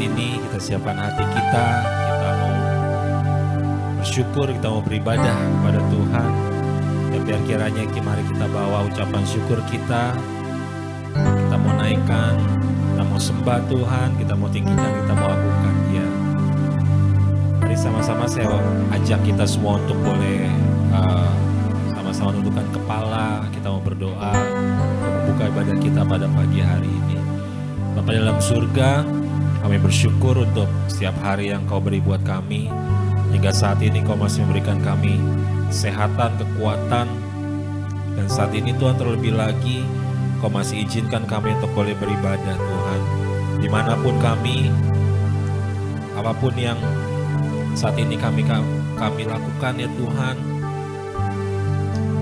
ini kita siapkan hati kita mau bersyukur, kita mau beribadah kepada Tuhan. Dan biar kiranya mari kita bawa ucapan syukur kita mau naikkan, kita mau sembah Tuhan, kita mau tinggikan, kita mau agungkan Dia. Mari sama-sama saya ajak kita semua untuk boleh sama-sama nundukkan kepala, kita mau berdoa, membuka ibadah kita pada pagi hari ini. Bapa dalam surga, kami bersyukur untuk setiap hari yang Kau beri buat kami. Hingga saat ini Kau masih memberikan kami kesehatan, kekuatan. Dan saat ini Tuhan terlebih lagi, Kau masih izinkan kami untuk boleh beribadah Tuhan. Dimanapun kami, apapun yang saat ini kami lakukan ya Tuhan,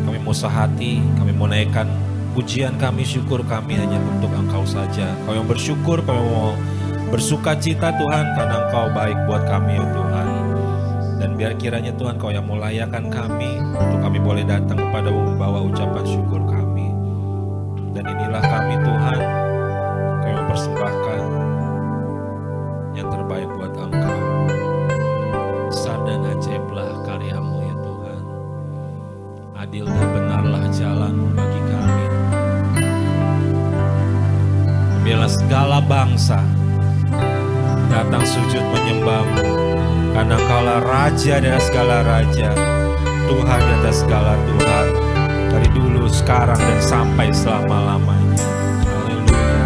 kami mau sehati, kami mau naikkan pujian kami, syukur kami hanya untuk Engkau saja. Kau yang bersyukur, kami mau bersuka cita Tuhan karena Engkau baik buat kami ya Tuhan. Dan biar kiranya Tuhan Kau yang melayakan kami, untuk kami boleh datang kepada membawa ucapan syukur kami. Dan inilah kami Tuhan, kami mempersembahkan yang terbaik buat Engkau. Besar dan ajaiblah karya-Mu ya Tuhan. Adil dan benarlah jalan-Mu bagi kami. Biarlah segala bangsa datang sujud menyembah-Mu, karena Engkaulah Raja dari segala raja, Tuhan di atas segala Tuhan, dari dulu, sekarang, dan sampai selama-lamanya. Haleluya.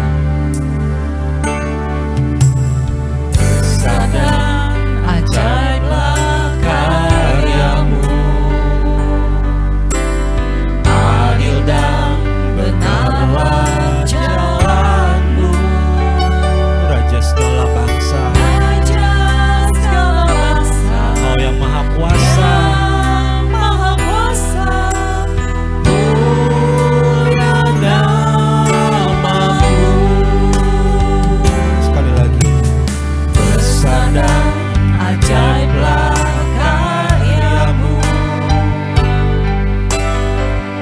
Besar dan ajaiblah karya-Mu, adil dan benarlah jalan-Mu. Raja segala bangsa, Kau yang maha kuasa, mulia nama-Mu. sekali lagi. Besar dan ajaiblah karya-Mu,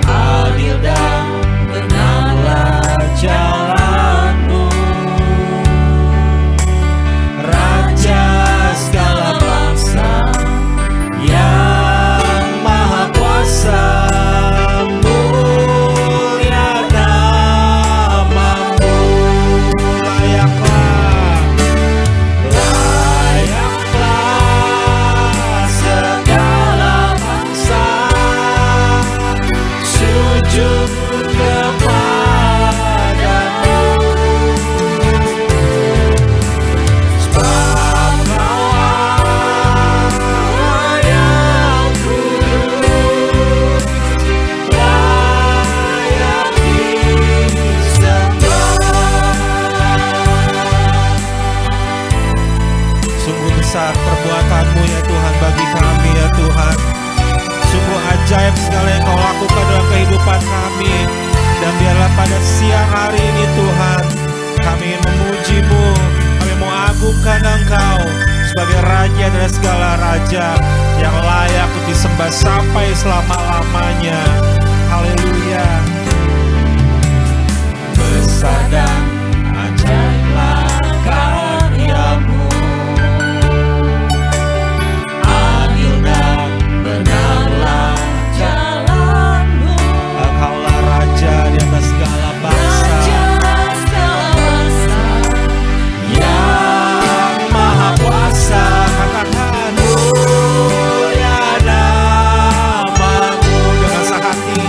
adil dan benarlah jalan-Mu. Raja segala bangsa yang maha kuasa, mulia nama-Mu. Layaklah segala bangsa sujud kepadamu, sebab Kau Allah yang kudus, layak disembah. Sungguh besar perbuatan-Mu ya Tuhan bagi kami ya Tuhan. Sungguh ajaib segala yang Kau lakukan dalam kehidupan kami. Dan biarlah pada siang hari ini Tuhan, kami ingin memuji-Mu, kami mau agungkan Engkau sebagai Raja dari segala raja yang layak untuk disembah sampai selama-lamanya. Haleluya. Besar dan ajaiblah karya-Mu, adil dan benarlah jalan-Mu. Engkaulah Raja di atas segala bangsa. Raja segala bangsa yang maha kuasa, Katakan mulia nama-Mu. dengan sehati.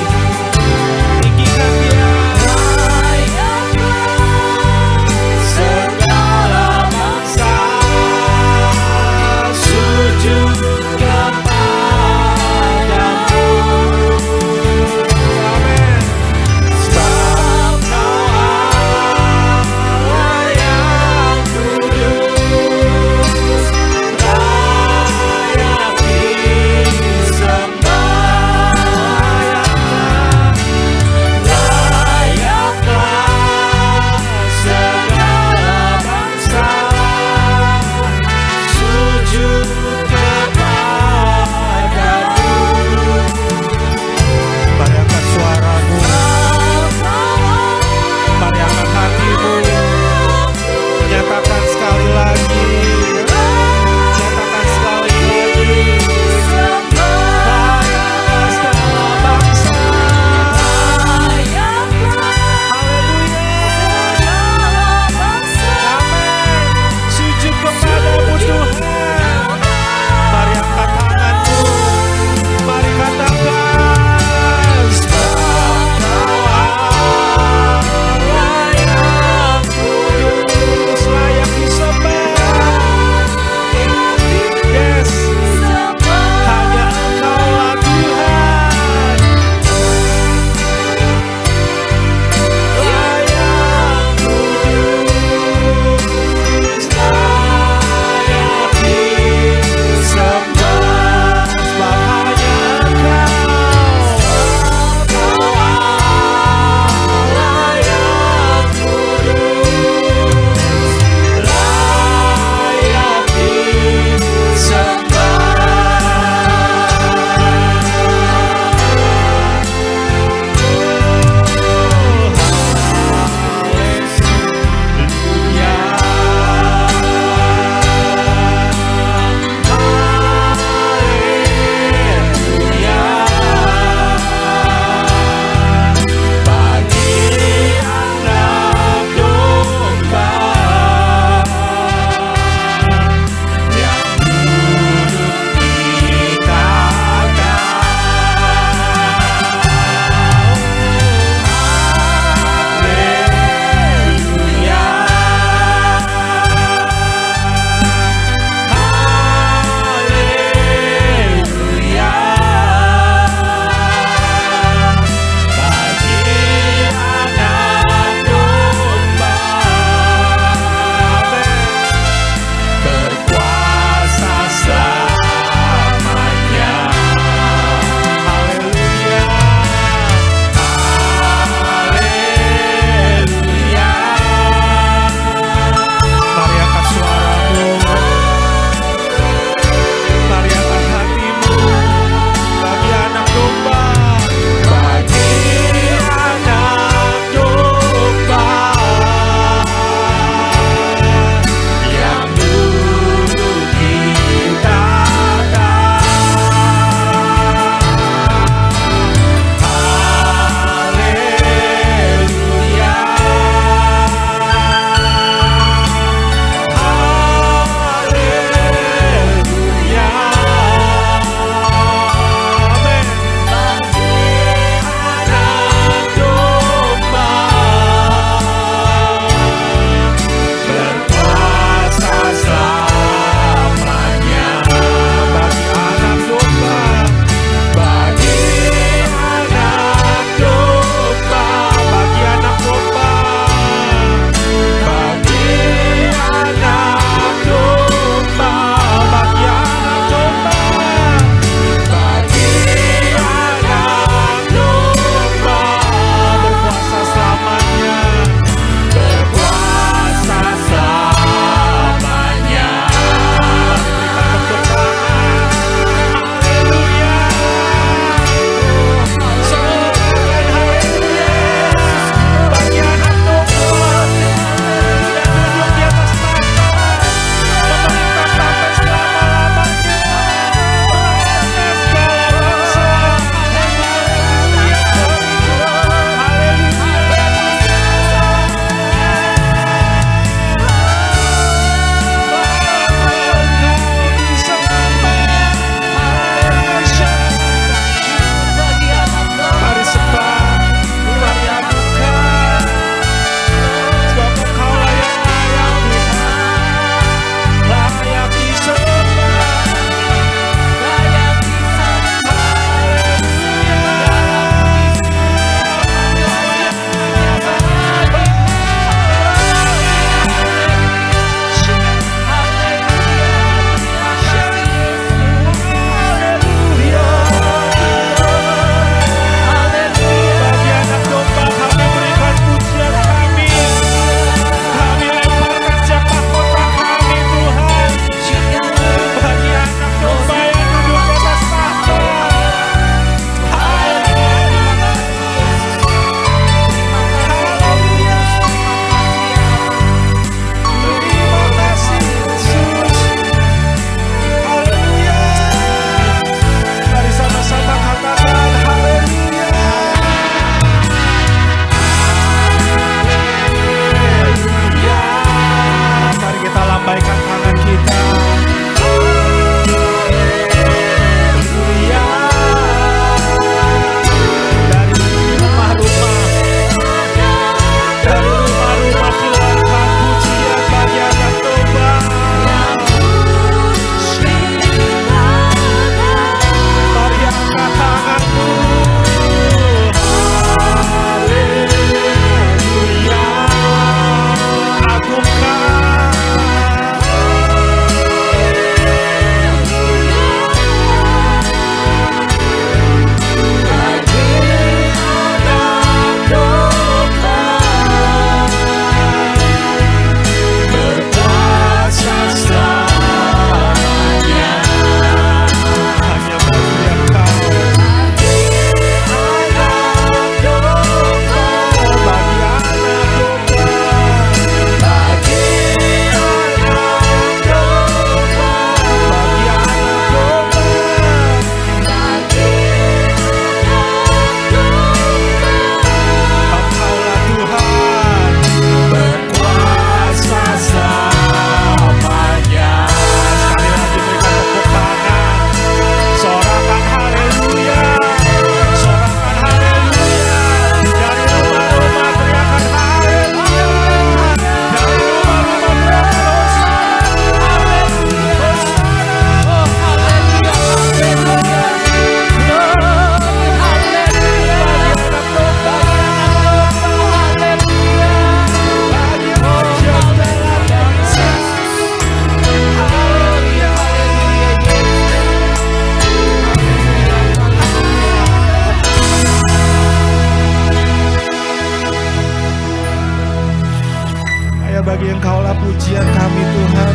Hanya bagi Engkau-lah pujian kami Tuhan.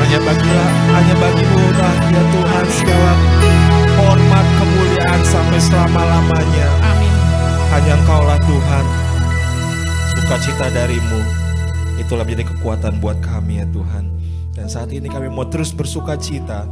Hanya bagimu lah ya Tuhan segala hormat kemuliaan sampai selama-lamanya. Amin. Hanya Engkau-lah Tuhan. Sukacita darimu itulah menjadi kekuatan buat kami ya Tuhan. Dan saat ini kami mau terus bersukacita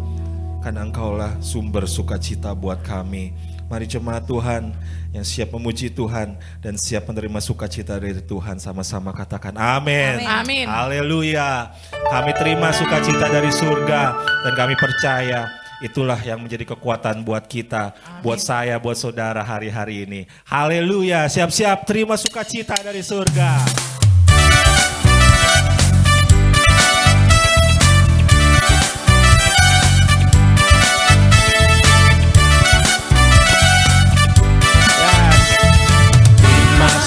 karena Engkau-lah sumber sukacita buat kami. Mari jemaat Tuhan yang siap memuji Tuhan dan siap menerima sukacita dari Tuhan, sama-sama katakan amin. Amin. Haleluya. Kami terima sukacita dari surga dan kami percaya itulah yang menjadi kekuatan buat kita, buat saya, buat saudara hari-hari ini. Haleluya. Siap-siap terima sukacita dari surga.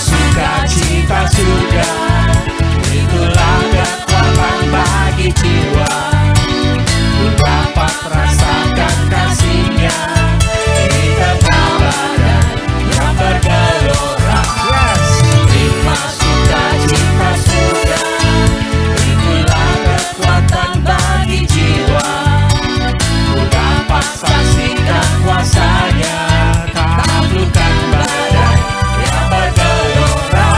Sukacita surga, itulah kekuatan bagi jiwa. Ku dapat rasakan kasih-Nya di tengah badan yang bergelora. Terima sukacita surga, itulah kekuatan bagi jiwa. Ku dapat saksikan kuasa-Nya, taklukkan badan yang bergelora.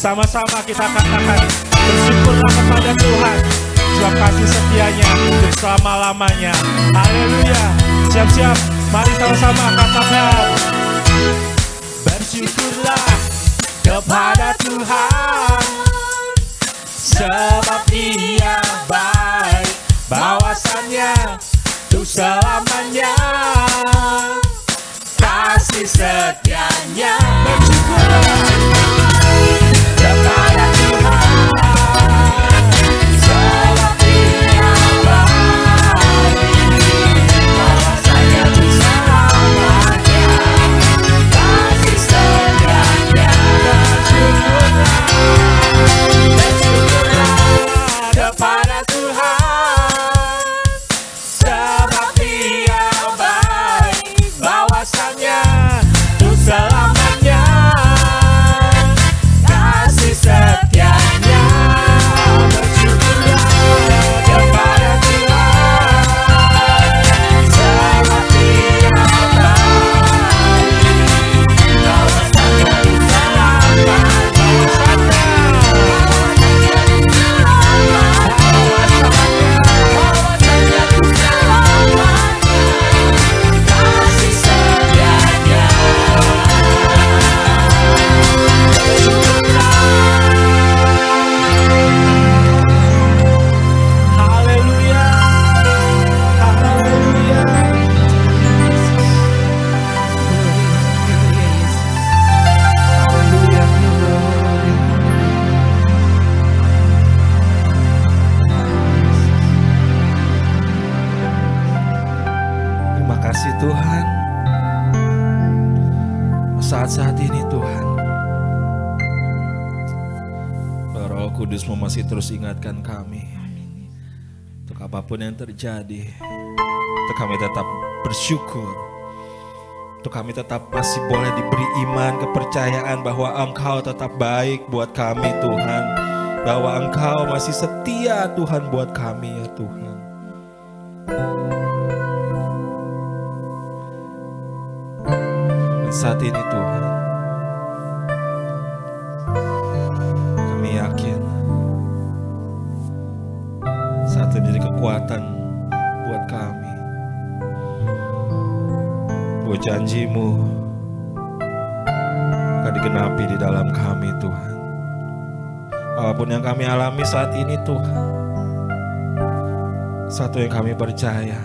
Sama-sama kita katakan bersyukurlah kepada Tuhan sebab kasih setia-Nya untuk selama-lamanya. Haleluya. Siap-siap, mari sama-sama katakan bersyukurlah kepada Tuhan sebab Dia baik, bahwasannya untuk selamanya kasih setia-Nya. Bersyukurlah kepada Tuhan sebab Dia baik, bahwasanya untuk selamanya kasih setia-Nya. Bersyukurlah kepada Tuhan sebab Dia baik, bahwasanya saat ini Tuhan, Roh Kudus-Mu masih terus ingatkan kami untuk apapun yang terjadi, untuk kami tetap bersyukur, untuk kami tetap masih boleh diberi iman, kepercayaan bahwa Engkau tetap baik buat kami Tuhan, bahwa Engkau masih setia Tuhan buat kami ya Tuhan. Dan saat ini Tuhan, kami yakin saat ini jadi kekuatan buat kami, bahwa janji-Mu akan digenapi di dalam kami Tuhan. Apapun yang kami alami saat ini Tuhan, satu yang kami percaya,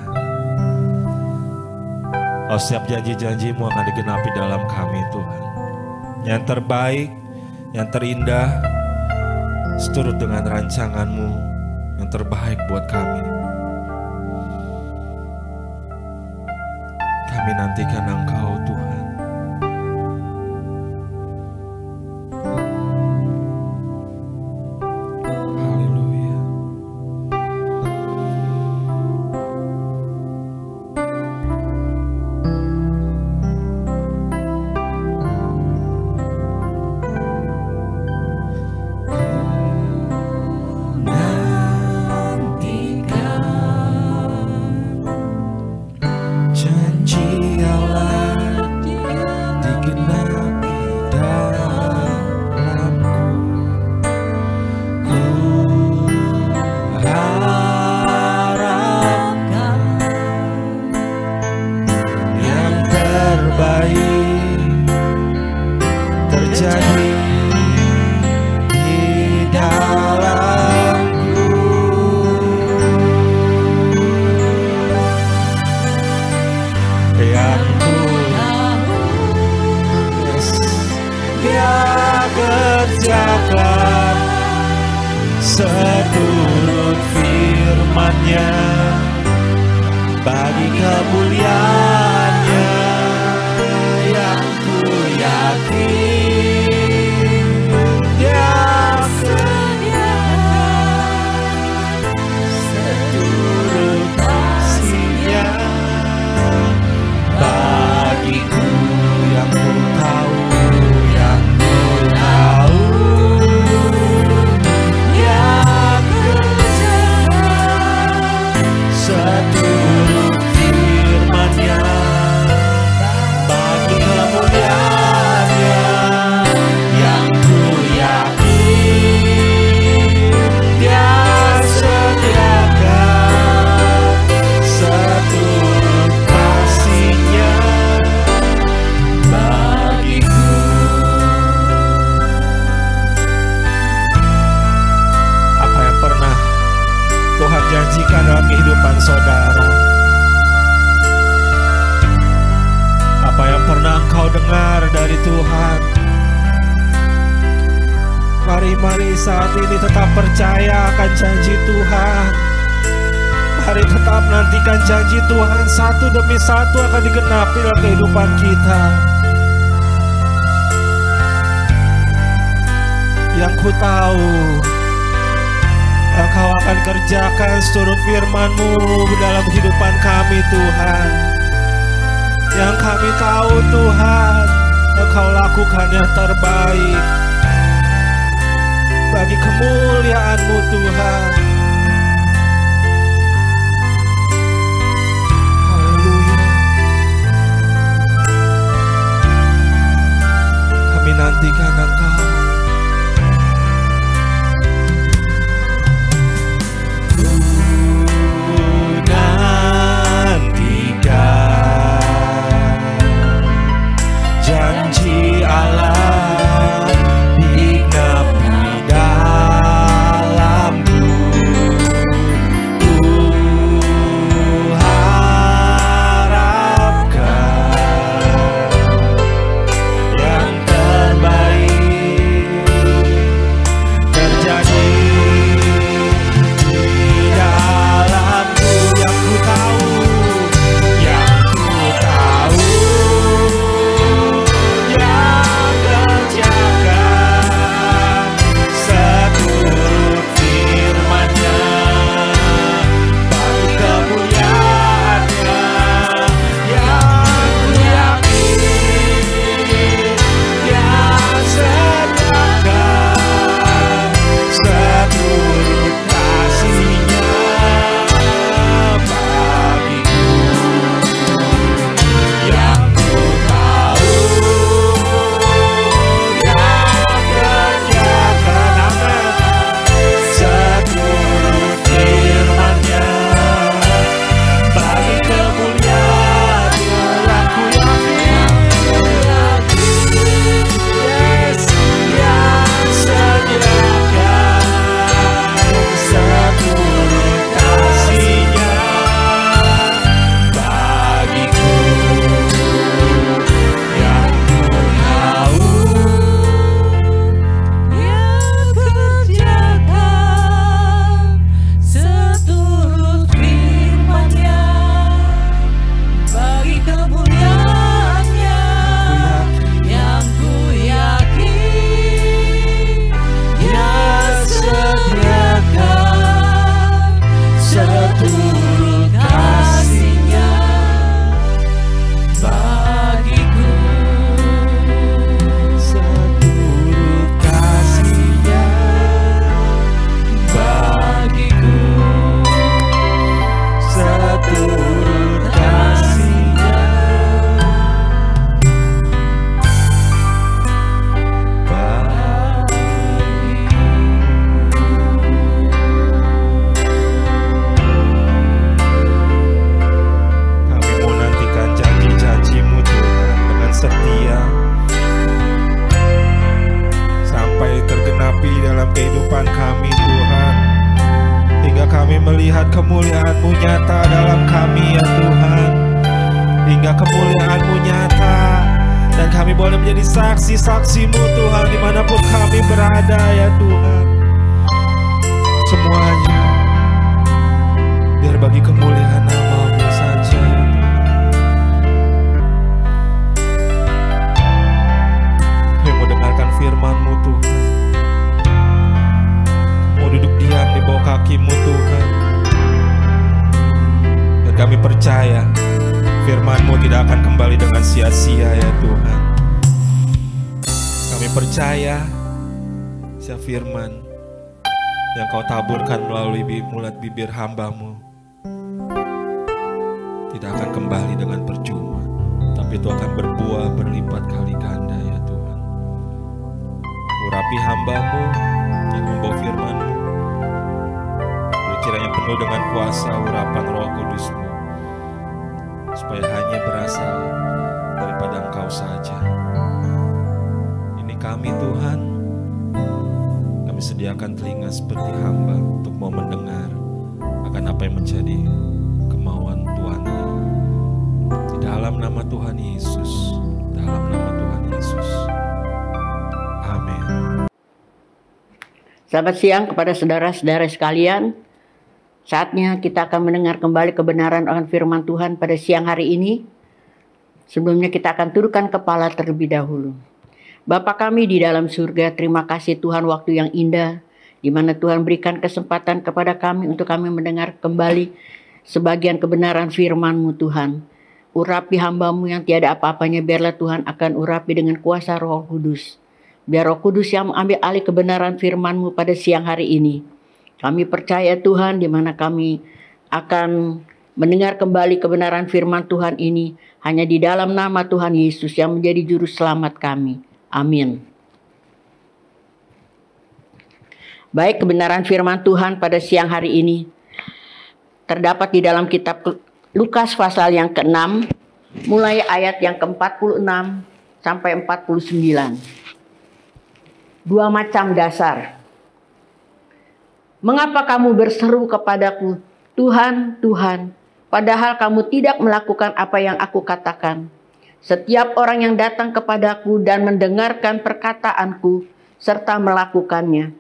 setiap janji-janji-Mu akan digenapi dalam kami Tuhan. Yang terbaik, yang terindah, seturut dengan rancangan-Mu yang terbaik buat kami. Kami nantikan Engkau Tuhan. seturut firman-Nya bagi kemuliaan-Nya yang ku yakin Dia sediakan seturut kasih-Nya bagiku yang ku tahu. Seturut firman-Nya bagi kemuliaan-Nya yang ku yakin Dia sediakan seturut kasih-Nya bagiku. Apa yang pernah Tuhan janjikan dalam kehidupan saudara, apa yang pernah engkau dengar dari Tuhan, mari saat ini tetap percaya akan janji Tuhan. Mari tetap nantikan janji Tuhan, satu demi satu akan digenapi dalam kehidupan kita. Yang ku tahu, Engkau akan kerjakan seturut firman-Mu dalam kehidupan kami Tuhan. Yang kami tahu Tuhan, Engkau lakukan yang terbaik bagi kemuliaan-Mu Tuhan. Haleluya. Kami nantikan Engkau. Janji Allah digenapi dalamku. dalam kehidupan kami Tuhan. Hingga kami melihat kemuliaan-Mu nyata dalam kami ya Tuhan. Hingga kemuliaan-Mu nyata, dan kami boleh menjadi saksi-saksi-Mu Tuhan dimanapun kami berada ya Tuhan. Semuanya biar bagi kemuliaan nama-Mu saja. Kami mau dengarkan firman-Mu Tuhan, mau duduk diam di bawah kaki-Mu Tuhan. Dan kami percaya firman-Mu tidak akan kembali dengan sia-sia ya Tuhan. Kami percaya setiap firman yang Kau taburkan melalui mulut bibir hamba-Mu tidak akan kembali dengan percuma, tapi itu akan berbuah berlipat kali ganda ya Tuhan. Urapi hamba-Mu yang membawa firman-Mu, kiranya penuh dengan kuasa urapan Roh Kudus-Mu, supaya hanya berasal daripada Engkau saja. Ini kami Tuhan, kami sediakan telinga seperti hamba untuk mau mendengar akan apa yang menjadi kemauan Tuhan. Di dalam nama Tuhan Yesus, dalam nama Tuhan Yesus. Amin. Selamat siang kepada saudara-saudara sekalian. Saatnya kita akan mendengar kembali kebenaran akan firman Tuhan pada siang hari ini. Sebelumnya kita akan tundukkan kepala terlebih dahulu. Bapa kami di dalam surga, terima kasih Tuhan waktu yang indah, di mana Tuhan berikan kesempatan kepada kami untuk kami mendengar kembali sebagian kebenaran firman-Mu Tuhan. Urapi hamba-Mu yang tiada apa-apanya, biarlah Tuhan akan urapi dengan kuasa Roh Kudus. Biar Roh Kudus yang mengambil alih kebenaran firman-Mu pada siang hari ini. Kami percaya Tuhan, di mana kami akan mendengar kembali kebenaran firman Tuhan ini hanya di dalam nama Tuhan Yesus yang menjadi juru selamat kami. Amin. Baik, kebenaran firman Tuhan pada siang hari ini terdapat di dalam kitab Lukas pasal yang ke-6, mulai ayat yang ke-46 sampai 49. Dua macam dasar. Mengapa kamu berseru kepadaku, Tuhan, Tuhan, padahal kamu tidak melakukan apa yang aku katakan? Setiap orang yang datang kepadaku dan mendengarkan perkataanku serta melakukannya,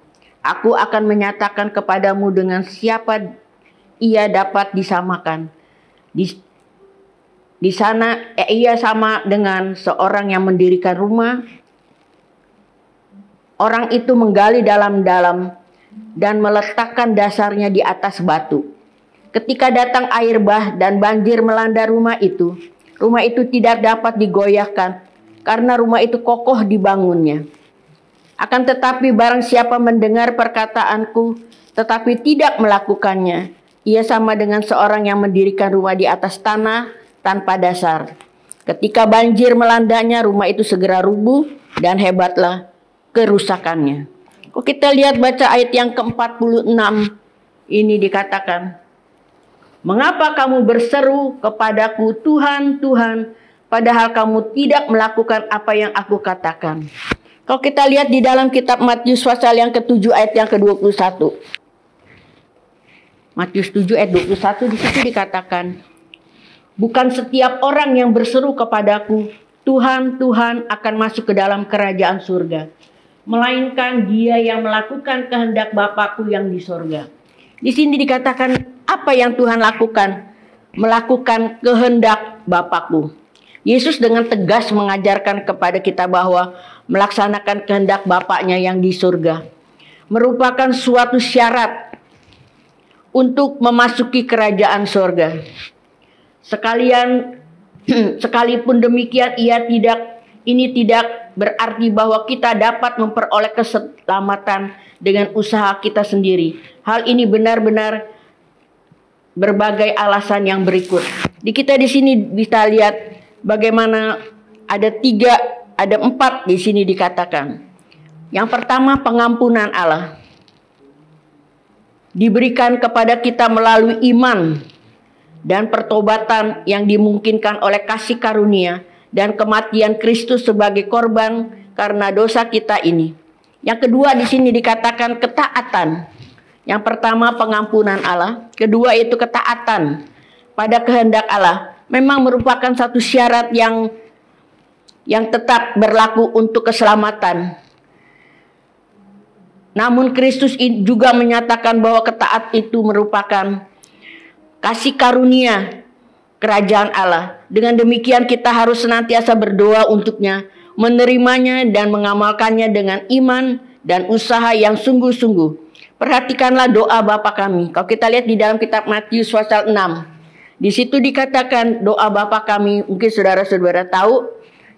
aku akan menyatakan kepadamu dengan siapa ia dapat disamakan. Di sana ia sama dengan seorang yang mendirikan rumah. Orang itu menggali dalam-dalam dan meletakkan dasarnya di atas batu. Ketika datang air bah dan banjir melanda rumah itu tidak dapat digoyahkan karena rumah itu kokoh dibangunnya. Akan tetapi barang siapa mendengar perkataanku tetapi tidak melakukannya, ia sama dengan seorang yang mendirikan rumah di atas tanah tanpa dasar. Ketika banjir melandanya, rumah itu segera rubuh dan hebatlah kerusakannya. Kalau kita lihat baca ayat yang ke-46, ini dikatakan, mengapa kamu berseru kepadaku, Tuhan, Tuhan, padahal kamu tidak melakukan apa yang aku katakan. Kalau kita lihat di dalam kitab Matius pasal yang ke-7 ayat yang ke-21. Matius 7 ayat 21 di situ dikatakan, bukan setiap orang yang berseru kepadaku, Tuhan, Tuhan, akan masuk ke dalam kerajaan surga, melainkan dia yang melakukan kehendak Bapakku yang di surga. Di sini dikatakan apa yang Tuhan lakukan? Melakukan kehendak Bapakku. Yesus dengan tegas mengajarkan kepada kita bahwa melaksanakan kehendak Bapaknya yang di surga merupakan suatu syarat untuk memasuki kerajaan surga. Sekalipun demikian ini tidak berarti bahwa kita dapat memperoleh keselamatan dengan usaha kita sendiri. Hal ini benar-benar berbagai alasan yang berikut. Kita di sini bisa lihat bagaimana ada 4 di sini dikatakan. Yang pertama, pengampunan Allah diberikan kepada kita melalui iman dan pertobatan yang dimungkinkan oleh kasih karunia dan kematian Kristus sebagai korban karena dosa kita ini. Yang kedua di sini dikatakan ketaatan. Yang pertama pengampunan Allah, kedua itu ketaatan pada kehendak Allah. Memang merupakan satu syarat yang tetap berlaku untuk keselamatan. Namun Kristus juga menyatakan bahwa ketaat itu merupakan kasih karunia kerajaan Allah. Dengan demikian kita harus senantiasa berdoa untuknya, menerimanya dan mengamalkannya dengan iman dan usaha yang sungguh-sungguh. Perhatikanlah doa Bapa kami. Kalau kita lihat di dalam kitab Matius pasal 6, di situ dikatakan doa Bapa kami, mungkin saudara-saudara tahu,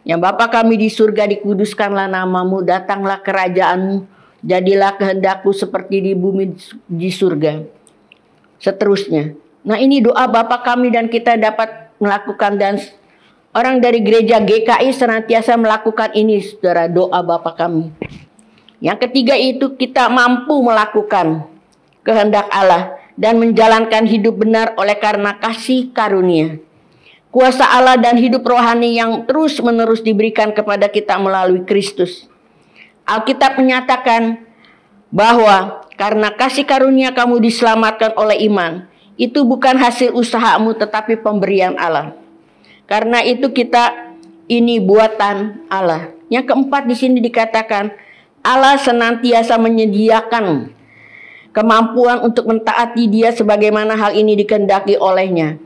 yang Bapa kami di surga, dikuduskanlah namamu, datanglah kerajaanmu, jadilah kehendakmu seperti di bumi di surga. Seterusnya. Nah, ini doa Bapa kami dan kita dapat melakukan, dan orang dari gereja GKI senantiasa melakukan ini, saudara, doa Bapa kami. Yang ketiga itu kita mampu melakukan kehendak Allah dan menjalankan hidup benar oleh karena kasih karunia. Kuasa Allah dan hidup rohani yang terus-menerus diberikan kepada kita melalui Kristus. Alkitab menyatakan bahwa karena kasih karunia kamu diselamatkan oleh iman. Itu bukan hasil usahamu tetapi pemberian Allah. Karena itu kita ini buatan Allah. Yang keempat di sini dikatakan Allah senantiasa menyediakan kemampuan untuk mentaati Dia sebagaimana hal ini dikehendaki olehnya.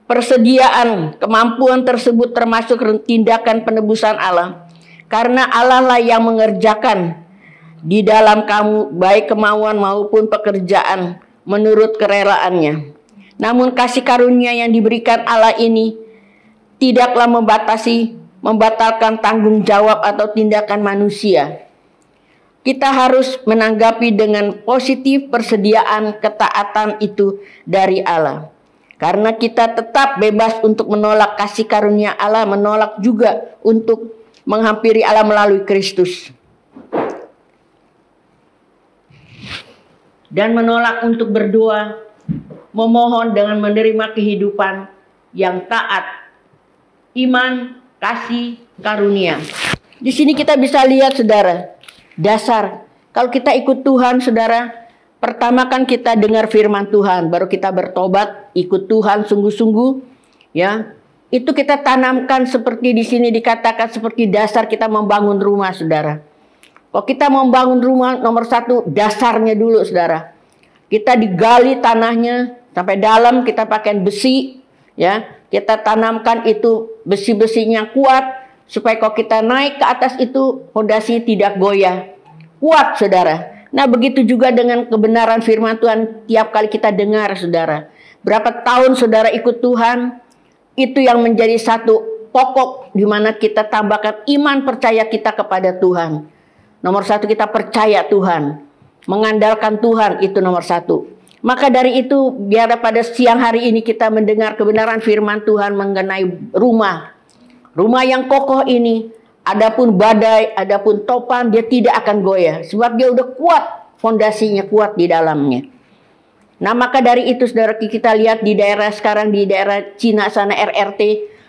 Persediaan kemampuan tersebut termasuk tindakan penebusan Allah. Karena Allah lah yang mengerjakan di dalam kamu baik kemauan maupun pekerjaan menurut kerelaannya. Namun kasih karunia yang diberikan Allah ini tidaklah membatalkan tanggung jawab atau tindakan manusia. Kita harus menanggapi dengan positif persediaan ketaatan itu dari Allah. Karena kita tetap bebas untuk menolak kasih karunia Allah, menolak juga untuk menghampiri Allah melalui Kristus. Dan menolak untuk berdoa, memohon dengan menerima kehidupan yang taat, iman, kasih, karunia. Di sini kita bisa lihat, saudara, dasar. Kalau kita ikut Tuhan, saudara, pertama kan kita dengar firman Tuhan, baru kita bertobat, ikut Tuhan sungguh-sungguh, ya. Itu kita tanamkan seperti di sini dikatakan seperti dasar kita membangun rumah, saudara. Kalau kita membangun rumah, nomor satu dasarnya dulu, saudara. Kita digali tanahnya sampai dalam, kita pakai besi, ya. Kita tanamkan itu besi-besinya kuat supaya kalau kita naik ke atas itu fondasi tidak goyah. Kuat, saudara. Nah, begitu juga dengan kebenaran firman Tuhan tiap kali kita dengar, saudara. Berapa tahun saudara ikut Tuhan, itu yang menjadi satu pokok di mana kita tambahkan iman percaya kita kepada Tuhan. Nomor satu, kita percaya Tuhan, mengandalkan Tuhan, itu nomor satu. Maka dari itu, biar pada siang hari ini kita mendengar kebenaran firman Tuhan mengenai rumah. Rumah yang kokoh ini, adapun badai, adapun topan, dia tidak akan goyah. Sebab dia udah kuat, fondasinya kuat di dalamnya. Nah, maka dari itu, saudara, kita lihat di daerah sekarang, di daerah Cina sana, RRT,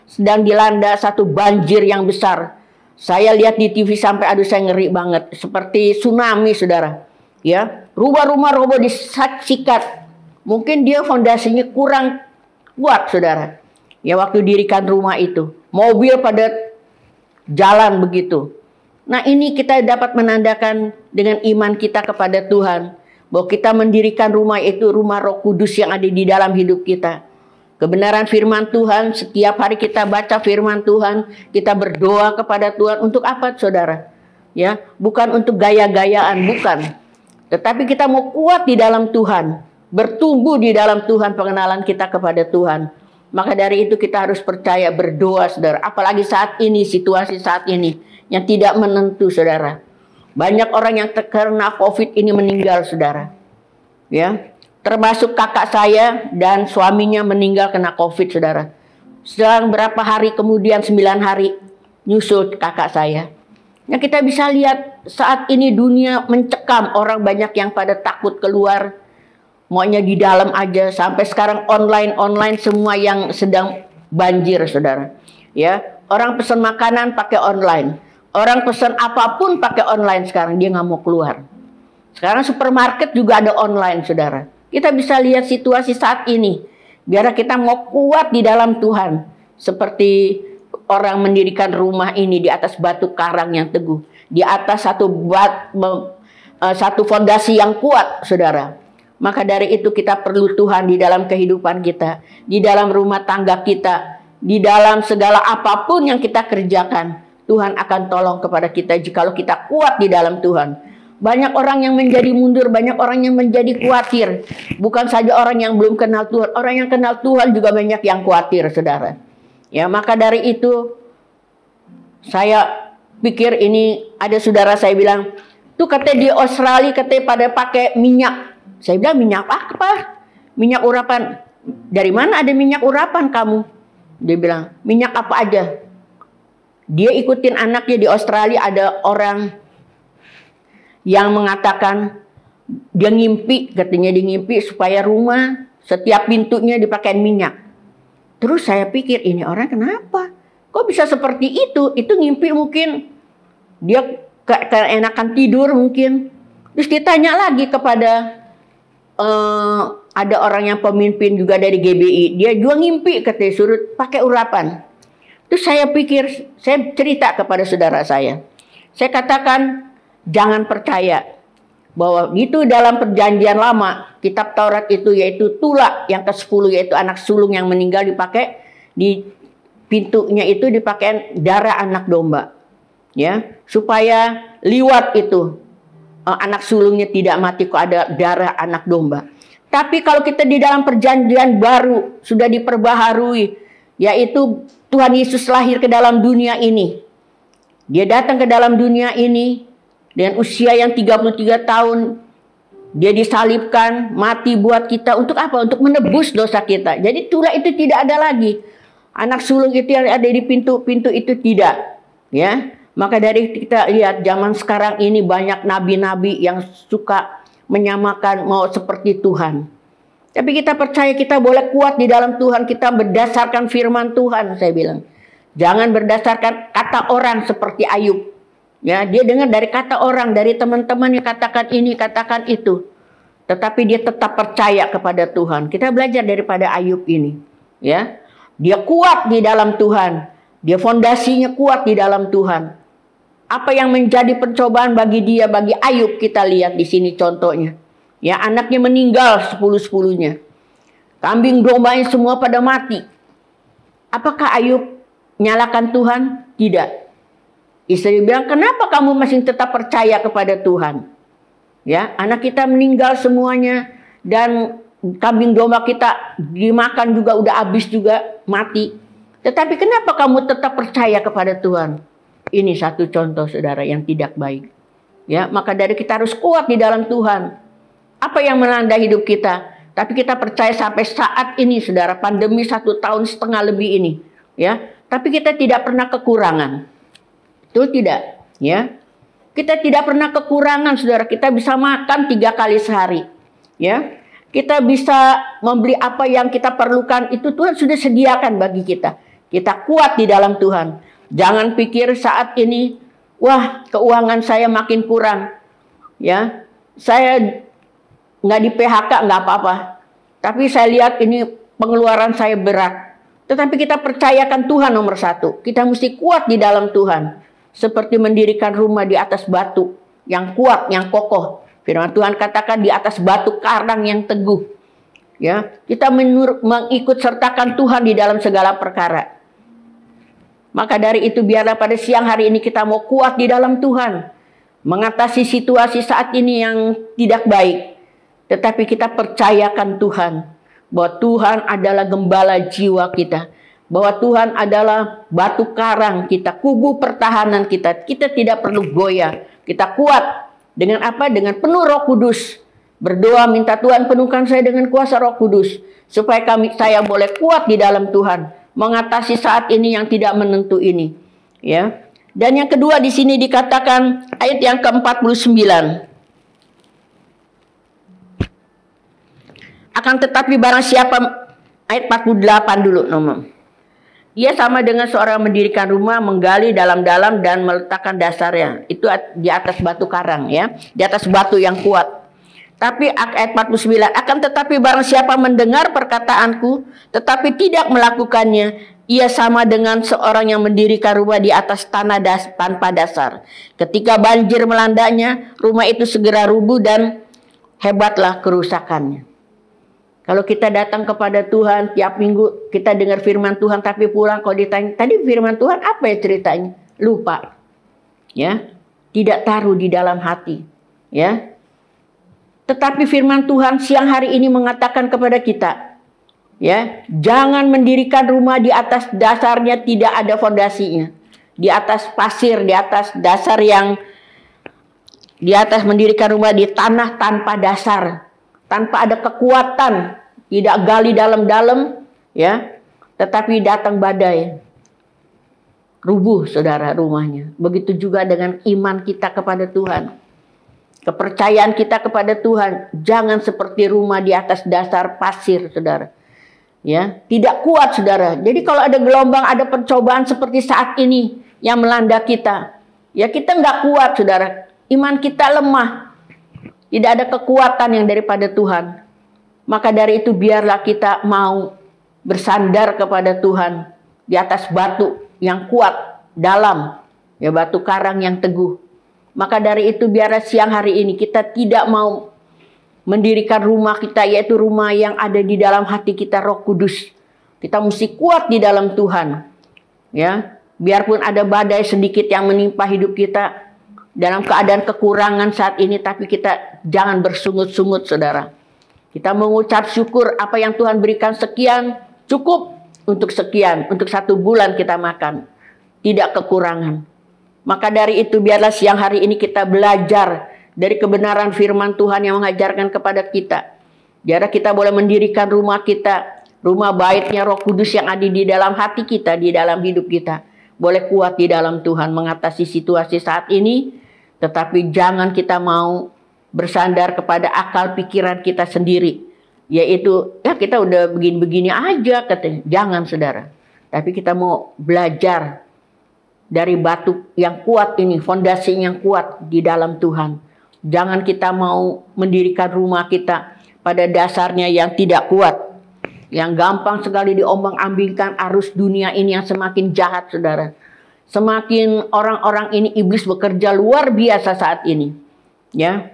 sedang dilanda satu banjir yang besar. Saya lihat di TV sampai aduh saya ngeri banget. Seperti tsunami, saudara. Ya, rumah-rumah roboh disikat. Mungkin dia fondasinya kurang kuat, saudara. Ya, waktu dirikan rumah itu. Mobil pada jalan begitu. Nah, ini kita dapat menandakan dengan iman kita kepada Tuhan. Bahwa kita mendirikan rumah itu rumah Roh Kudus yang ada di dalam hidup kita. Kebenaran firman Tuhan, setiap hari kita baca firman Tuhan, kita berdoa kepada Tuhan. Untuk apa, saudara? Ya, bukan untuk gaya-gayaan, bukan. Tetapi kita mau kuat di dalam Tuhan, bertumbuh di dalam Tuhan, pengenalan kita kepada Tuhan. Maka dari itu kita harus percaya, berdoa, saudara. Apalagi saat ini, situasi saat ini yang tidak menentu, saudara. Banyak orang yang terkena COVID ini meninggal, saudara. Ya. Termasuk kakak saya dan suaminya meninggal kena COVID, saudara. Selang berapa hari kemudian, 9 hari, nyusul kakak saya. Yang kita bisa lihat saat ini dunia mencekam. Orang banyak yang pada takut keluar. Maunya di dalam aja. Sampai sekarang online semua yang sedang banjir, saudara. Ya, orang pesan makanan pakai online. Orang pesan apapun pakai online sekarang, dia nggak mau keluar. Sekarang supermarket juga ada online, saudara. Kita bisa lihat situasi saat ini. Biar kita mau kuat di dalam Tuhan. Seperti orang mendirikan rumah ini di atas batu karang yang teguh. Di atas satu fondasi yang kuat, saudara. Maka dari itu kita perlu Tuhan di dalam kehidupan kita. Di dalam rumah tangga kita. Di dalam segala apapun yang kita kerjakan. Tuhan akan tolong kepada kita jikalau kita kuat di dalam Tuhan. Banyak orang yang menjadi mundur, banyak orang yang menjadi khawatir. Bukan saja orang yang belum kenal Tuhan, orang yang kenal Tuhan juga banyak yang khawatir, saudara. Ya, maka dari itu saya pikir ini ada saudara saya bilang, tuh katanya di Australia katanya pada pakai minyak. Saya bilang minyak apa? Minyak urapan. Dari mana ada minyak urapan kamu? Dia bilang, minyak apa aja? Dia ikutin anaknya di Australia, ada orang yang mengatakan dia ngimpi, katanya dia ngimpi supaya rumah setiap pintunya dipakai minyak. Terus saya pikir ini orang kenapa? Kok bisa seperti itu? Itu ngimpi mungkin dia keenakan tidur mungkin. Terus ditanya lagi kepada ada orang yang pemimpin juga dari GBI, dia juga ngimpi katanya suruh pakai urapan. Terus saya pikir, saya cerita kepada saudara saya. Saya katakan, jangan percaya bahwa itu dalam perjanjian lama, kitab Taurat itu yaitu Tula yang ke-10, yaitu anak sulung yang meninggal dipakai, di pintunya itu dipakai darah anak domba. Ya, supaya liwat itu, anak sulungnya tidak mati kok ada darah anak domba. Tapi kalau kita di dalam perjanjian baru, sudah diperbaharui, yaitu Tuhan Yesus lahir ke dalam dunia ini. Dia datang ke dalam dunia ini dengan usia yang 33 tahun. Dia disalibkan, mati buat kita. Untuk apa? Untuk menebus dosa kita. Jadi Tula itu tidak ada lagi. Anak sulung itu yang ada di pintu-pintu itu tidak. Ya, maka dari kita lihat zaman sekarang ini banyak nabi-nabi yang suka menyamakan mau seperti Tuhan. Tapi kita percaya kita boleh kuat di dalam Tuhan. Kita berdasarkan firman Tuhan, saya bilang. Jangan berdasarkan kata orang seperti Ayub. Ya, dia dengar dari kata orang, dari teman-teman yang katakan ini, katakan itu. Tetapi dia tetap percaya kepada Tuhan. Kita belajar daripada Ayub ini. Ya, dia kuat di dalam Tuhan. Dia fondasinya kuat di dalam Tuhan. Apa yang menjadi pencobaan bagi dia, bagi Ayub, kita lihat di sini contohnya. Ya, anaknya meninggal 10-10-nya. Kambing dombanya semua pada mati. Apakah Ayub nyalakan Tuhan? Tidak. Istri bilang, kenapa kamu masih tetap percaya kepada Tuhan? Ya, anak kita meninggal semuanya. Dan kambing domba kita dimakan juga, udah habis juga, mati. Tetapi kenapa kamu tetap percaya kepada Tuhan? Ini satu contoh, saudara, yang tidak baik. Ya, maka dari kita harus kuat di dalam Tuhan. Apa yang melanda hidup kita? Tapi kita percaya sampai saat ini, saudara, pandemi 1,5 tahun lebih ini, ya. Tapi kita tidak pernah kekurangan. Itu tidak, ya. Kita tidak pernah kekurangan, saudara. Kita bisa makan 3 kali sehari, ya. Kita bisa membeli apa yang kita perlukan. Itu Tuhan sudah sediakan bagi kita. Kita kuat di dalam Tuhan. Jangan pikir saat ini, wah, keuangan saya makin kurang, ya. Saya nggak di PHK, nggak apa-apa. Tapi saya lihat ini pengeluaran saya berat. Tetapi kita percayakan Tuhan nomor 1. Kita mesti kuat di dalam Tuhan. Seperti mendirikan rumah di atas batu yang kuat, yang kokoh. Firman Tuhan katakan di atas batu karang yang teguh. Ya, kita mengikut sertakan Tuhan di dalam segala perkara. Maka dari itu biarlah pada siang hari ini kita mau kuat di dalam Tuhan. Mengatasi situasi saat ini yang tidak baik. Tetapi kita percayakan Tuhan. Bahwa Tuhan adalah gembala jiwa kita. Bahwa Tuhan adalah batu karang kita. Kubu pertahanan kita. Kita tidak perlu goyah. Kita kuat. Dengan apa? Dengan penuh Roh Kudus. Berdoa minta Tuhan penuhkan saya dengan kuasa Roh Kudus. Supaya saya boleh kuat di dalam Tuhan. Mengatasi saat ini yang tidak menentu ini. Ya. Dan yang kedua di sini dikatakan ayat yang ke-49. Akan tetapi barang siapa, ayat 48 dulu nomor. Ia sama dengan seorang mendirikan rumah, menggali dalam-dalam dan meletakkan dasarnya. Itu di atas batu karang ya, di atas batu yang kuat. Tapi ayat 49, akan tetapi barang siapa mendengar perkataanku tetapi tidak melakukannya, ia sama dengan seorang yang mendirikan rumah di atas tanah tanpa dasar. Ketika banjir melandanya, rumah itu segera rubuh dan hebatlah kerusakannya. Kalau kita datang kepada Tuhan tiap minggu, kita dengar firman Tuhan, tapi pulang kalau ditanya, tadi firman Tuhan apa ya ceritanya? Lupa. Ya, tidak taruh di dalam hati. Ya. Tetapi firman Tuhan siang hari ini mengatakan kepada kita, ya, jangan mendirikan rumah di atas dasarnya tidak ada fondasinya. Di atas pasir, di atas dasar yang di atas mendirikan rumah di tanah tanpa dasar, tanpa ada kekuatan, tidak gali dalam-dalam, ya. Tetapi datang badai, rubuh saudara rumahnya. Begitu juga dengan iman kita kepada Tuhan, kepercayaan kita kepada Tuhan. Jangan seperti rumah di atas dasar pasir, saudara. Ya, tidak kuat, saudara. Jadi kalau ada gelombang, ada percobaan seperti saat ini yang melanda kita, ya kita nggak kuat, saudara. Iman kita lemah. Tidak ada kekuatan yang daripada Tuhan. Maka dari itu biarlah kita mau bersandar kepada Tuhan di atas batu yang kuat, dalam, ya batu karang yang teguh. Maka dari itu biarlah siang hari ini kita tidak mau mendirikan rumah kita, yaitu rumah yang ada di dalam hati kita, Roh Kudus. Kita mesti kuat di dalam Tuhan. Ya, biarpun ada badai sedikit yang menimpa hidup kita, dalam keadaan kekurangan saat ini, tapi kita jangan bersungut-sungut, saudara. Kita mengucap syukur apa yang Tuhan berikan sekian, cukup untuk sekian, untuk 1 bulan kita makan. Tidak kekurangan. Maka dari itu biarlah siang hari ini kita belajar dari kebenaran firman Tuhan yang mengajarkan kepada kita. Biarlah kita boleh mendirikan rumah kita, rumah baitnya Roh Kudus yang ada di dalam hati kita, di dalam hidup kita. Boleh kuat di dalam Tuhan mengatasi situasi saat ini. Tetapi jangan kita mau bersandar kepada akal pikiran kita sendiri. Yaitu, ya kita udah begini-begini aja katanya. Jangan, saudara. Tapi kita mau belajar dari batu yang kuat ini, fondasi yang kuat di dalam Tuhan. Jangan kita mau mendirikan rumah kita pada dasarnya yang tidak kuat. Yang gampang sekali diombang-ambingkan arus dunia ini yang semakin jahat, saudara. Semakin orang-orang ini iblis bekerja luar biasa saat ini. Ya,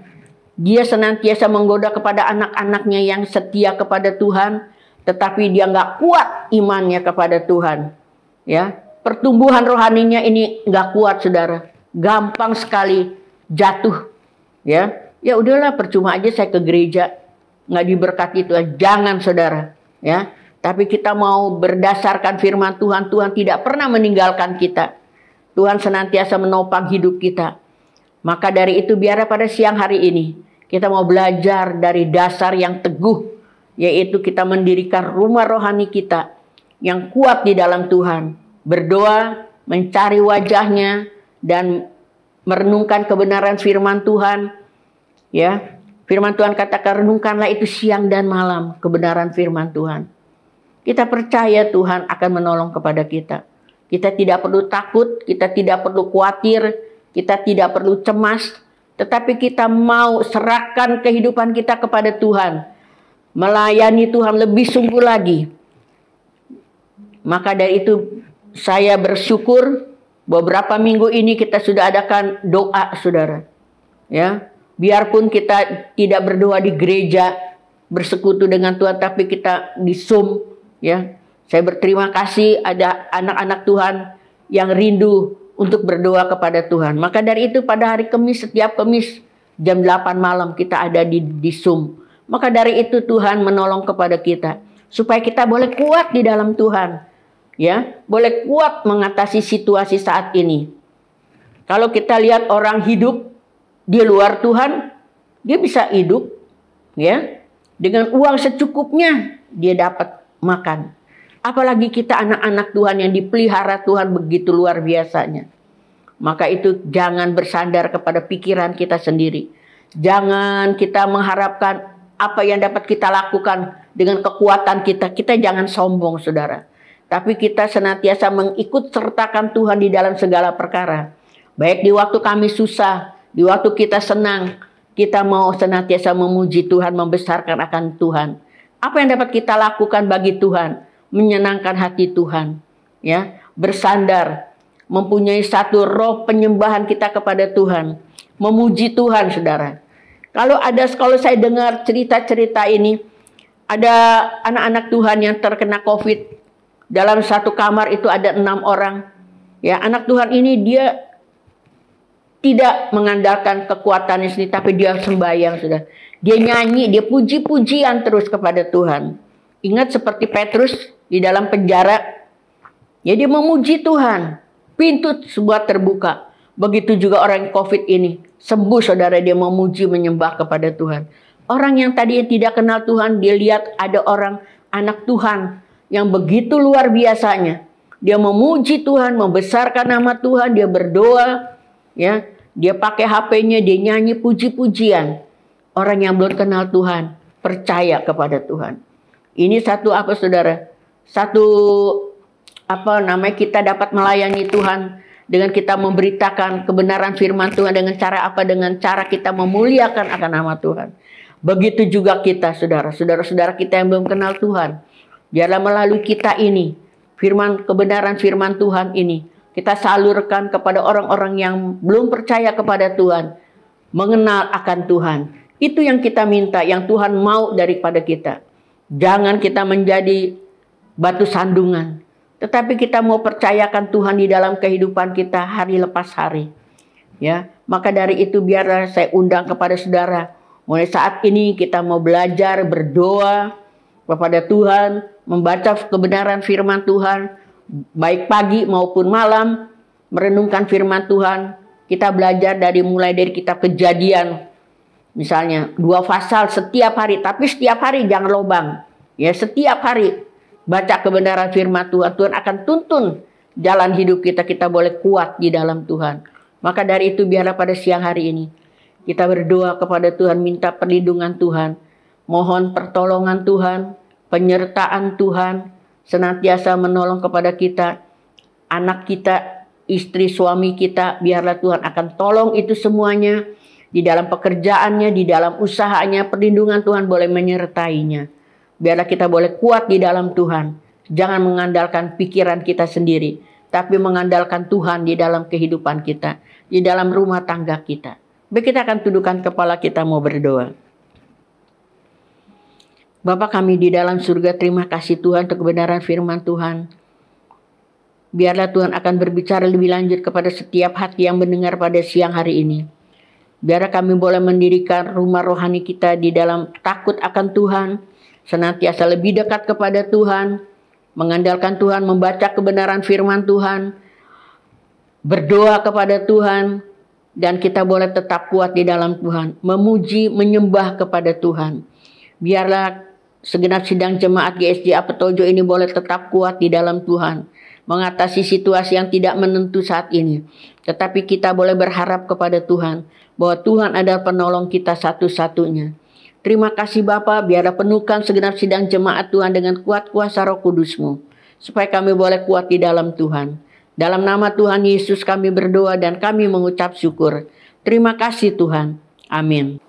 dia senantiasa menggoda kepada anak-anaknya yang setia kepada Tuhan, tetapi dia nggak kuat imannya kepada Tuhan. Ya, pertumbuhan rohaninya ini nggak kuat, saudara. Gampang sekali jatuh. Ya, ya udahlah percuma aja saya ke gereja, nggak diberkati Tuhan. Jangan, saudara. Ya, tapi kita mau berdasarkan firman Tuhan. Tuhan tidak pernah meninggalkan kita. Tuhan senantiasa menopang hidup kita. Maka dari itu biarlah pada siang hari ini kita mau belajar dari dasar yang teguh, yaitu kita mendirikan rumah rohani kita yang kuat di dalam Tuhan. Berdoa, mencari wajahnya, dan merenungkan kebenaran firman Tuhan. Ya, firman Tuhan katakan renungkanlah itu siang dan malam, kebenaran firman Tuhan. Kita percaya Tuhan akan menolong kepada kita. Kita tidak perlu takut, kita tidak perlu khawatir, kita tidak perlu cemas, tetapi kita mau serahkan kehidupan kita kepada Tuhan. Melayani Tuhan lebih sungguh lagi. Maka dari itu saya bersyukur beberapa minggu ini kita sudah adakan doa, saudara. Ya, biarpun kita tidak berdoa di gereja, bersekutu dengan Tuhan, tapi kita di Zoom, ya. Saya berterima kasih ada anak-anak Tuhan yang rindu untuk berdoa kepada Tuhan. Maka dari itu pada hari Kamis, setiap Kamis jam 8 malam kita ada di Zoom. Maka dari itu Tuhan menolong kepada kita supaya kita boleh kuat di dalam Tuhan. Ya, boleh kuat mengatasi situasi saat ini. Kalau kita lihat orang hidup di luar Tuhan, dia bisa hidup, ya, dengan uang secukupnya dia dapat makan. Apalagi kita anak-anak Tuhan yang dipelihara Tuhan begitu luar biasanya. Maka itu jangan bersandar kepada pikiran kita sendiri. Jangan kita mengharapkan apa yang dapat kita lakukan dengan kekuatan kita. Kita jangan sombong, saudara. tapi kita senantiasa mengikut sertakan Tuhan di dalam segala perkara. Baik di waktu kami susah, di waktu kita senang, kita mau senantiasa memuji Tuhan, membesarkan akan Tuhan. Apa yang dapat kita lakukan bagi Tuhan? Menyenangkan hati Tuhan, ya, bersandar, mempunyai satu roh penyembahan kita kepada Tuhan, memuji Tuhan, saudara. Kalau saya dengar cerita-cerita ini, ada anak-anak Tuhan yang terkena COVID. Dalam satu kamar itu ada 6 orang. Ya, anak Tuhan ini dia tidak mengandalkan kekuatannya sendiri, tapi dia sembahyang, sudah. Dia nyanyi, dia puji-pujian terus kepada Tuhan. Ingat seperti Petrus di dalam penjara. Ya, dia memuji Tuhan. Pintu sebuah terbuka. Begitu juga orang COVID ini. Sembuh, saudara, dia memuji, menyembah kepada Tuhan. Orang yang tadi tidak kenal Tuhan, dia lihat ada orang anak Tuhan yang begitu luar biasanya. Dia memuji Tuhan, membesarkan nama Tuhan, dia berdoa, ya, dia pakai HP-nya, dia nyanyi puji-pujian. Orang yang belum kenal Tuhan percaya kepada Tuhan. Ini satu apa, saudara? Satu apa namanya, kita dapat melayani Tuhan dengan kita memberitakan kebenaran firman Tuhan. Dengan cara apa? Dengan cara kita memuliakan akan nama Tuhan. Begitu juga kita, saudara-saudara kita yang belum kenal Tuhan. Biarlah melalui kita ini, kebenaran firman Tuhan ini, kita salurkan kepada orang-orang yang belum percaya kepada Tuhan, mengenal akan Tuhan. Itu yang kita minta, yang Tuhan mau daripada kita. Jangan kita menjadi batu sandungan, tetapi kita mau percayakan Tuhan di dalam kehidupan kita hari lepas hari. Ya, maka dari itu biarlah saya undang kepada saudara, mulai saat ini kita mau belajar berdoa kepada Tuhan, membaca kebenaran firman Tuhan, baik pagi maupun malam, merenungkan firman Tuhan. Kita belajar mulai dari kitab Kejadian, misalnya 2 pasal setiap hari, tapi setiap hari jangan lobang. Ya, setiap hari baca kebenaran firman Tuhan. Tuhan akan tuntun jalan hidup kita, kita boleh kuat di dalam Tuhan. Maka dari itu biarlah pada siang hari ini kita berdoa kepada Tuhan, minta perlindungan Tuhan, mohon pertolongan Tuhan, penyertaan Tuhan, senantiasa menolong kepada kita, anak kita, istri, suami kita. Biarlah Tuhan akan tolong itu semuanya, di dalam pekerjaannya, di dalam usahanya, perlindungan Tuhan boleh menyertainya. Biarlah kita boleh kuat di dalam Tuhan. Jangan mengandalkan pikiran kita sendiri, tapi mengandalkan Tuhan di dalam kehidupan kita, di dalam rumah tangga kita. Baik, kita akan tundukkan kepala kita mau berdoa. Bapa kami di dalam surga, terima kasih Tuhan untuk kebenaran firman Tuhan. Biarlah Tuhan akan berbicara lebih lanjut kepada setiap hati yang mendengar pada siang hari ini. Biarlah kami boleh mendirikan rumah rohani kita di dalam takut akan Tuhan, senantiasa lebih dekat kepada Tuhan, mengandalkan Tuhan, membaca kebenaran firman Tuhan, berdoa kepada Tuhan, dan kita boleh tetap kuat di dalam Tuhan, memuji, menyembah kepada Tuhan. Biarlah segenap sidang jemaat GSJA Petojo ini boleh tetap kuat di dalam Tuhan, mengatasi situasi yang tidak menentu saat ini. Tetapi kita boleh berharap kepada Tuhan, bahwa Tuhan adalah penolong kita satu-satunya. Terima kasih Bapa, biarlah penuhkan segenap sidang jemaat Tuhan dengan kuat kuasa Roh Kudus-Mu, supaya kami boleh kuat di dalam Tuhan. Dalam nama Tuhan Yesus kami berdoa dan kami mengucap syukur. Terima kasih Tuhan. Amin.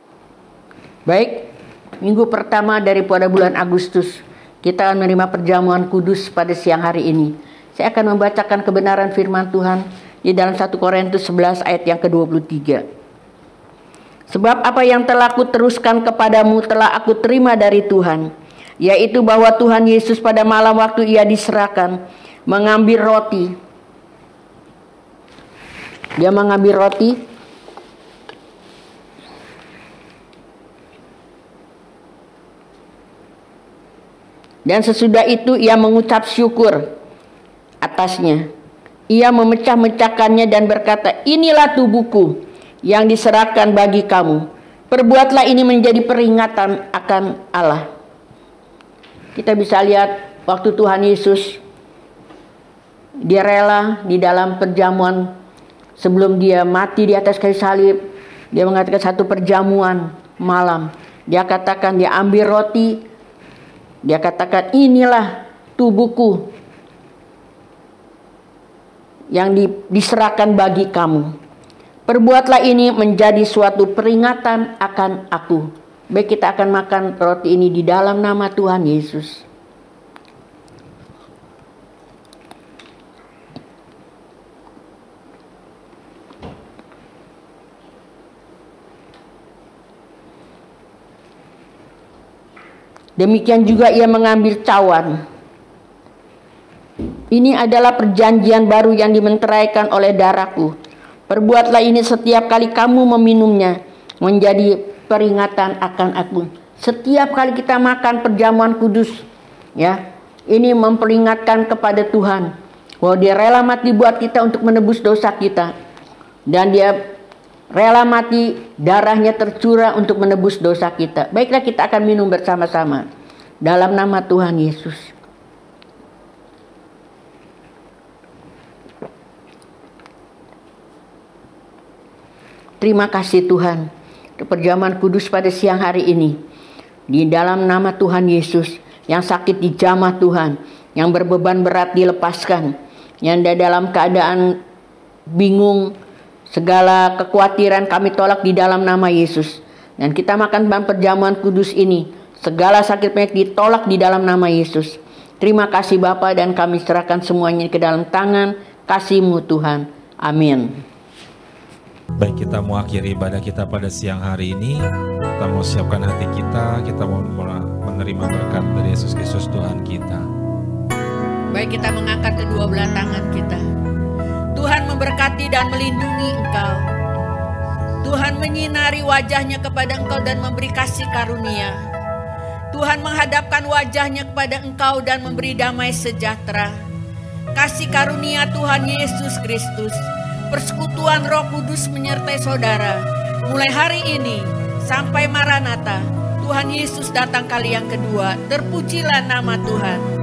Baik, minggu pertama daripada bulan Agustus, kita akan menerima perjamuan kudus pada siang hari ini. Saya akan membacakan kebenaran firman Tuhan di dalam 1 Korintus 11 ayat yang ke-23. Sebab apa yang telah aku teruskan kepadamu telah aku terima dari Tuhan, yaitu bahwa Tuhan Yesus pada malam waktu ia diserahkan, mengambil roti. Dia mengambil roti, dan sesudah itu ia mengucap syukur atasnya. Ia memecah-mecahkannya dan berkata, inilah tubuhku yang diserahkan bagi kamu. Perbuatlah ini menjadi peringatan akan Allah. Kita bisa lihat waktu Tuhan Yesus, dia rela di dalam perjamuan sebelum dia mati di atas kayu salib. Dia mengatakan satu perjamuan malam. Dia katakan, dia ambil roti. Dia katakan, inilah tubuhku yang diserahkan bagi kamu. Perbuatlah ini menjadi suatu peringatan akan aku. Baik, kita akan makan roti ini di dalam nama Tuhan Yesus. Demikian juga ia mengambil cawan. Ini adalah perjanjian baru yang dimenteraikan oleh darahku. Perbuatlah ini setiap kali kamu meminumnya, menjadi peringatan akan aku. Setiap kali kita makan perjamuan kudus, ya, ini memperingatkan kepada Tuhan bahwa Dia rela mati buat kita untuk menebus dosa kita, dan Dia rela mati, darahnya tercurah untuk menebus dosa kita. Baiklah, kita akan minum bersama-sama dalam nama Tuhan Yesus. Terima kasih Tuhan untuk perjamuan kudus pada siang hari ini. Di dalam nama Tuhan Yesus, yang sakit dijamah Tuhan, yang berbeban berat dilepaskan, yang dalam keadaan bingung, segala kekhawatiran kami tolak di dalam nama Yesus. Dan kita makan perjamuan kudus ini, segala sakit penyakit ditolak di dalam nama Yesus. Terima kasih Bapa, dan kami serahkan semuanya ke dalam tangan kasih-Mu Tuhan. Amin. Baik, kita mau akhiri ibadah kita pada siang hari ini. Kita mau siapkan hati kita mau menerima berkat dari Yesus Kristus Tuhan kita. Baik, kita mengangkat kedua belah tangan kita. Tuhan memberkati dan melindungi engkau. Tuhan menyinari wajahnya kepada engkau dan memberi kasih karunia. Tuhan menghadapkan wajahnya kepada engkau dan memberi damai sejahtera. Kasih karunia Tuhan Yesus Kristus, persekutuan Roh Kudus menyertai saudara mulai hari ini sampai Maranatha. Tuhan Yesus datang kali yang kedua. Terpujilah nama Tuhan.